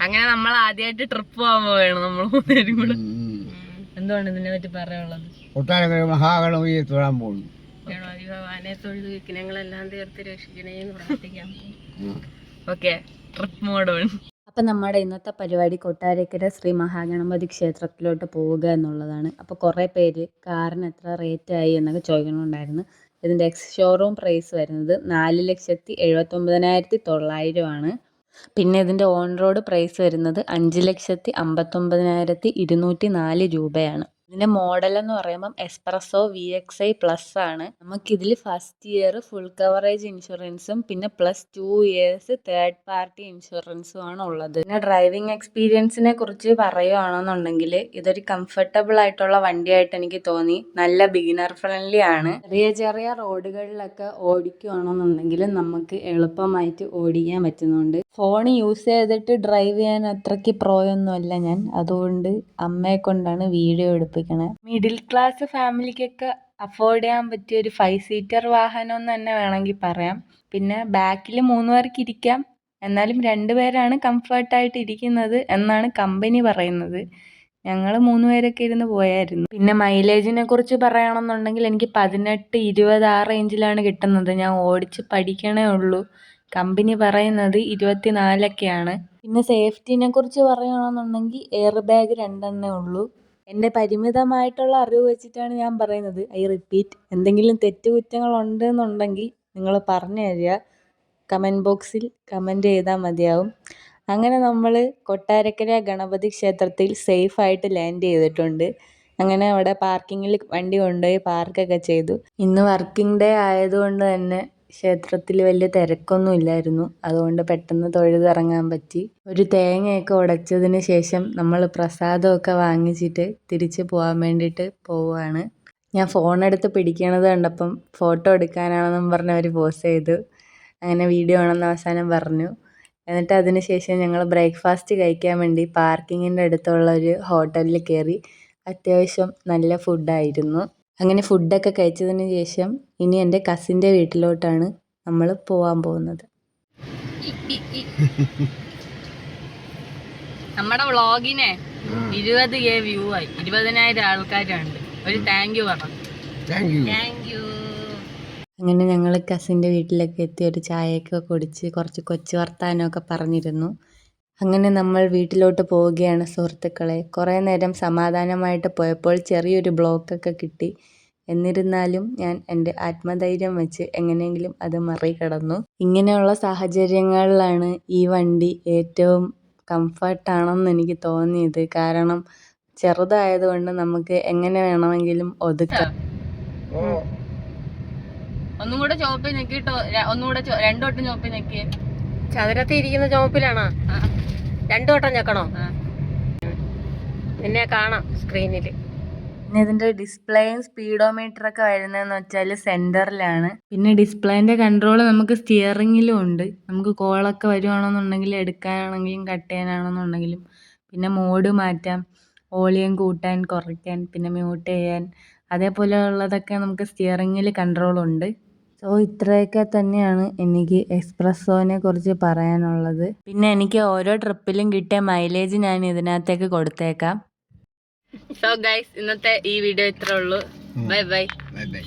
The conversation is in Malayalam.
അങ്ങനെ നമ്മൾ ആദ്യമായിട്ട് ട്രിപ്പ് പോകാൻ പോവുകയാണ് നമ്മൾ മൂന്നുപേരും കൂടെ. എന്തുകൊണ്ട് ഇതിനെ പറ്റി പറയാനുള്ളത്? കൊട്ടാരക്കര മഹാഗണപതിയെ തൊഴാൻ പോകുന്നു. ഭഗവാനെ തൊഴുത് വിഘ്നങ്ങളെല്ലാം തീർത്ത് രക്ഷിക്കണേന്ന് പ്രാർത്ഥിക്കാം. Okay, trip mode. അപ്പം നമ്മുടെ ഇന്നത്തെ പരിപാടി കൊട്ടാരക്കര ശ്രീ മഹാഗണപതി ക്ഷേത്രത്തിലോട്ട് പോവുക എന്നുള്ളതാണ്. അപ്പോൾ കുറേ പേര് കാറിന് എത്ര റേറ്റായി എന്നൊക്കെ ചോദിക്കണമുണ്ടായിരുന്നു. ഇതിൻ്റെ ഷോറൂം പ്രൈസ് വരുന്നത് 4,79,900 ആണ്. പിന്നെ ഇതിൻ്റെ ഓൺ റോഡ് പ്രൈസ് വരുന്നത് 5,59,204 രൂപയാണ്. ഇതിൻ്റെ മോഡൽ എന്ന് പറയുമ്പം എസ്പ്രസോ VXI പ്ലസ് ആണ്. നമുക്കിതിൽ ഫസ്റ്റ് ഇയർ ഫുൾ കവറേജ് ഇൻഷുറൻസും പിന്നെ പ്ലസ് 2 ഇയേഴ്സ് തേർഡ് പാർട്ടി ഇൻഷുറൻസും ആണ് ഉള്ളത്. പിന്നെ ഡ്രൈവിംഗ് എക്സ്പീരിയൻസിനെ കുറിച്ച് പറയുകയാണെന്നുണ്ടെങ്കിൽ ഇതൊരു കംഫർട്ടബിൾ ആയിട്ടുള്ള വണ്ടിയായിട്ട് എനിക്ക് തോന്നി. നല്ല ബിഗിനർ ഫ്രണ്ട്ലി ആണ്. ചെറിയ ചെറിയ റോഡുകളിലൊക്കെ ഓടിക്കുകയാണെന്നുണ്ടെങ്കിൽ നമുക്ക് എളുപ്പമായിട്ട് ഓടിക്കാൻ പറ്റുന്നുണ്ട്. ഫോൺ യൂസ് ചെയ്തിട്ട് ഡ്രൈവ് ചെയ്യാൻ അത്രയ്ക്ക് പ്രോയൊന്നുമല്ല ഞാൻ, അതുകൊണ്ട് അമ്മയെ കൊണ്ടാണ് വീഡിയോ എടുപ്പിക്കണേ. മിഡിൽ ക്ലാസ് ഫാമിലിക്കൊക്കെ അഫോർഡ് ചെയ്യാൻ പറ്റിയ ഒരു 5 സീറ്റർ വാഹനം എന്ന് തന്നെ വേണമെങ്കിൽ പറയാം. പിന്നെ ബാക്കിൽ 3 പേർക്ക് ഇരിക്കാം, എന്നാലും 2 പേരാണ് കംഫർട്ടായിട്ട് ഇരിക്കുന്നത് എന്നാണ് കമ്പനി പറയുന്നത്. ഞങ്ങൾ 3 പേരൊക്കെ ഇരുന്ന് പോയായിരുന്നു. പിന്നെ മൈലേജിനെ കുറിച്ച് പറയുകയാണെന്നുണ്ടെങ്കിൽ എനിക്ക് 18-20 ആ റേഞ്ചിലാണ് കിട്ടുന്നത്. ഞാൻ ഓടിച്ച് പഠിക്കണേ ഉള്ളൂ. കമ്പനി പറയുന്നത് 24ഒക്കെയാണ്. പിന്നെ സേഫ്റ്റിനെ കുറിച്ച് പറയുകയാണെന്നുണ്ടെങ്കിൽ എയർ ബാഗ് 2 ഉള്ളൂ. എൻ്റെ പരിമിതമായിട്ടുള്ള അറിവ് വെച്ചിട്ടാണ് ഞാൻ പറയുന്നത്. ഐ റിപ്പീറ്റ്, എന്തെങ്കിലും തെറ്റുകുറ്റങ്ങൾ ഉണ്ടെന്നുണ്ടെങ്കിൽ നിങ്ങൾ പറഞ്ഞു തരിക. കമൻറ്റ് ബോക്സിൽ കമൻറ്റ് ചെയ്താൽ മതിയാവും. അങ്ങനെ നമ്മൾ കൊട്ടാരക്കര ഗണപതി ക്ഷേത്രത്തിൽ സേഫായിട്ട് ലാൻഡ് ചെയ്തിട്ടുണ്ട്. അങ്ങനെ അവിടെ പാർക്കിങ്ങിൽ വണ്ടി കൊണ്ടുപോയി പാർക്കൊക്കെ ചെയ്തു. ഇന്ന് വർക്കിംഗ് ഡേ ആയതുകൊണ്ട് തന്നെ ക്ഷേത്രത്തിൽ വലിയ തിരക്കൊന്നും ഇല്ലായിരുന്നു. അതുകൊണ്ട് പെട്ടെന്ന് തൊഴുതിറങ്ങാൻ പറ്റി. ഒരു തേങ്ങയൊക്കെ ഉടച്ചതിന് ശേഷം നമ്മൾ പ്രസാദമൊക്കെ വാങ്ങിച്ചിട്ട് തിരിച്ച് പോകാൻ വേണ്ടിയിട്ട് പോവുകയാണ്. ഞാൻ ഫോണെടുത്ത് പിടിക്കണത് കണ്ടപ്പം ഫോട്ടോ എടുക്കാനാണെന്നും പറഞ്ഞ് അവർ പോസ് ചെയ്തു. അങ്ങനെ വീഡിയോ ആണെന്ന് അവസാനം പറഞ്ഞു. എന്നിട്ട് അതിന് ശേഷം ഞങ്ങൾ ബ്രേക്ക്ഫാസ്റ്റ് കഴിക്കാൻ വേണ്ടി പാർക്കിങ്ങിൻ്റെ അടുത്തുള്ള ഒരു ഹോട്ടലിൽ കയറി. അത്യാവശ്യം നല്ല ഫുഡായിരുന്നു. അങ്ങനെ ഫുഡൊക്കെ കഴിച്ചതിന് ശേഷം ഇനി എൻ്റെ കസിൻ്റെ വീട്ടിലോട്ടാണ് നമ്മൾ പോകാൻ പോകുന്നത്. നമ്മുടെ വ്ളോഗിനെ 20K വ്യൂ ആയി, 20,000 ആൾക്കാരുണ്ട്. ഒരു താങ്ക് യു പറഞ്ഞു. Thank you. അങ്ങനെ ഞങ്ങൾ കസിൻ്റെ വീട്ടിലൊക്കെ എത്തി ഒരു ചായയൊക്കെ കുടിച്ച് കുറച്ച് കൊച്ചു വർത്താനമൊക്കെ പറഞ്ഞിരുന്നു. അങ്ങനെ നമ്മൾ വീട്ടിലോട്ട് പോവുകയാണ് സുഹൃത്തുക്കളെ. കുറേ നേരം സമാധാനമായിട്ട് പോയപ്പോൾ ചെറിയൊരു ബ്ലോക്കൊക്കെ കിട്ടി. എന്നിരുന്നാലും ഞാൻ എൻ്റെ ആത്മധൈര്യം വെച്ച് എങ്ങനെയെങ്കിലും അത് മറികടന്നു. ഇങ്ങനെയുള്ള സാഹചര്യങ്ങളിലാണ് ഈ വണ്ടി ഏറ്റവും കംഫർട്ടാണെന്ന് എനിക്ക് തോന്നിയത്. കാരണം ചെറുതായതുകൊണ്ട് നമുക്ക് എങ്ങനെ വേണമെങ്കിലും ഒതുക്കാം. ഒന്നും കൂടെ ചോപ്പിൽ നിൽക്കിട്ടോ, ഒന്നുകൂടെ 2 വട്ടം ചോപ്പിൽ നിൽക്കിയേ. ചതുരത്തിൽ ഇരിക്കുന്ന ചോപ്പിലാണോ? 2 വട്ടം ഞെക്കണോ? നിന്നെ കാണാം സ്ക്രീനിൽ. പിന്നെ ഇതിൻ്റെ ഡിസ്പ്ലേയും സ്പീഡോമീറ്ററൊക്കെ വരുന്നതെന്ന് വെച്ചാൽ സെൻറ്ററിലാണ്. പിന്നെ ഡിസ്പ്ലേൻ്റെ കൺട്രോൾ നമുക്ക് സ്റ്റിയറിങ്ങിലും ഉണ്ട്. നമുക്ക് കോളൊക്കെ വരുവാണെന്നുണ്ടെങ്കിൽ എടുക്കാനാണെങ്കിലും കട്ട് ചെയ്യാനാണെന്നുണ്ടെങ്കിലും. പിന്നെ മോഡ് മാറ്റാം, വോളിയം കൂട്ടാൻ കുറയ്ക്കാൻ, പിന്നെ മ്യൂട്ട് ചെയ്യാൻ, അതേപോലെ ഉള്ളതൊക്കെ നമുക്ക് സ്റ്റിയറിങ്ങിൽ കൺട്രോളുണ്ട്. സോ ഇത്രയൊക്കെ തന്നെയാണ് എനിക്ക് എക്സ്പ്രസ്സോനെ കുറിച്ച് പറയാനുള്ളത്. പിന്നെ എനിക്ക് ഓരോ ട്രിപ്പിലും കിട്ടിയ മൈലേജ് ഞാൻ ഇതിനകത്തേക്ക് കൊടുത്തേക്കാം. സോ ഗൈസ്, ഇന്നത്തെ ഈ വീഡിയോ ഇത്രേ ഉള്ളൂ. Bye bye. Bye bye.